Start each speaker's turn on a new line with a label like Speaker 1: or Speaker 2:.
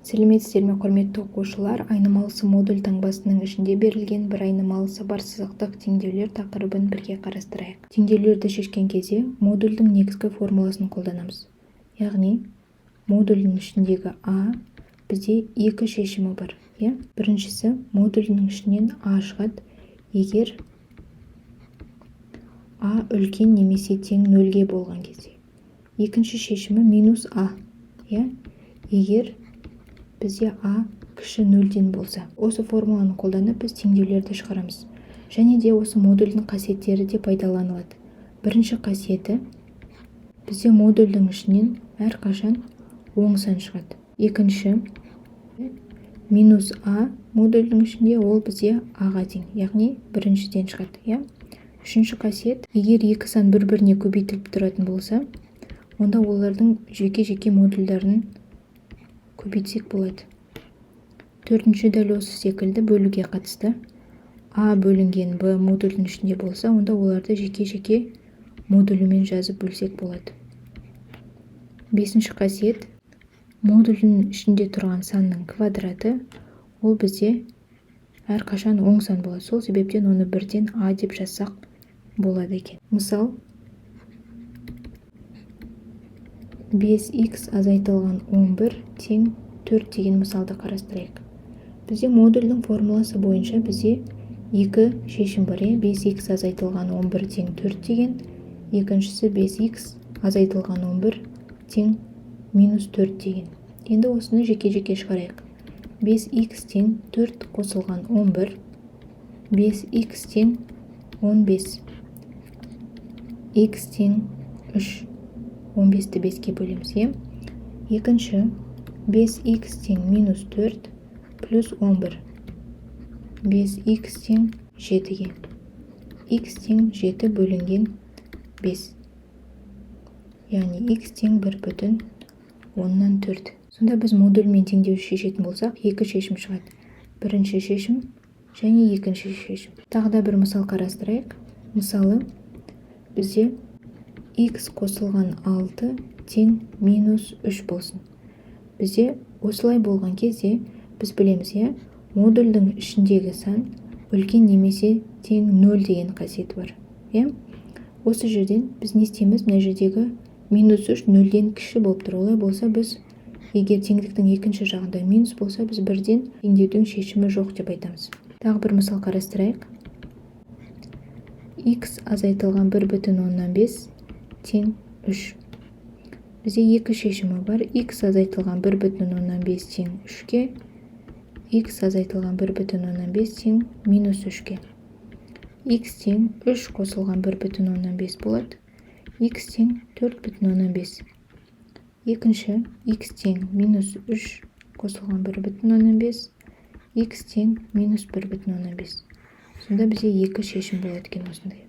Speaker 1: Сәлеметсіздер ме құрметті оқушылар, айнымалысы модуль таңбасының ішінде берілген бір айнымалысы бар сызықтық теңдеулер тақырыбын бірге қарастырайық. Теңдеулерді шешкен кезде модульдің негізгі формуласын қолданамыз. Яғни модульдің ішіндегі А бізде екі шешімі бар. Біріншісі, модульдің ішінен А шығады, егер А үлкен немесе тең нөлге болған кезде. Екінші шешімі минус А. Егер бізде А кіші нөлден болса. Осы формуланы қолданып біз теңдеулерді шығарамыз. Және де осы модульдің қасиеттері де пайдаланылады. Бірінші қасиеті, бізде модульдің ішінен әрқашан оң сан шығады. Екінші, минус А модульдің ішінде ол бізде Аға тең, яғни біріншіден шығады. Үшінші қасиет, егер екі сан бір-біріне көбейтіліп тұратын болса, онда олардың жеке-жеке модульдарын көбейтсек болады. Төртінші дәл осы секілді бөлуге қатысты. А бөлінген Б модульдің ішінде болса, онда оларды жеке-жеке модулімен жазып бөлсек болады. Бесінші қасиет, модульдің ішінде тұрған санның квадраты, ол бізде әрқашан оң сан болады. Сол себептен оны бірден А деп жазсақ болады екен. Мысал, 5х азайтылған 11 тең 4 деген мысалды қарастырайық. Бізде модульдің формуласы бойынша бізде екі шешім бар. 5х азайтылған 11 тең 4 деген, екіншісі 5х азайтылған 11 тең минус 4 деген. Енді осыны жеке-жеке шығарайық. 5х тең 4 қосылған 11, 5х тең 15, х тең 3, 15-ті 5-ке бөлеміз. Екінші, 5х тең минус 4 плюс 11, 5х тең 7-ге, х тең 7 бөлінген 5, яғни х тең 1,4. Сонда біз модульмен теңдеуді шешетін болсақ, екі шешім шығады. Бірінші шешім және екінші шешім. Тағы да бір мысал қарастырайық. Мысалы, бізде х қосылған 6 тең минус 3 болсын. Бізде осылай болған кезде біз білеміз, модульдің ішіндегі сан үлкен немесе тең 0 деген қасиет бар. Осы жерден біз не істейміз? Мына жердегі минус 3 0-ден кіші болып тұр. Олай болса, біз егер теңдіктің екінші жағында минус болса, біз бірден теңдеудің шешімі жоқ деп айтамыз. Тағы бір мысал қарастырайық. Х азайтылған 1,5 тең 3. Бізде екі шешімі бар. Х азайтылған 1,5 тең 3-ке, х азайтылған 1,5 тең минус 3-ке. Х тең 3 қосылған 1,5 болады. Х тең 4,5. Екінші, х тең минус 3 қосылған 1,5, х тең минус 1,5. Сонда бізде екі шешім болады екен осындай.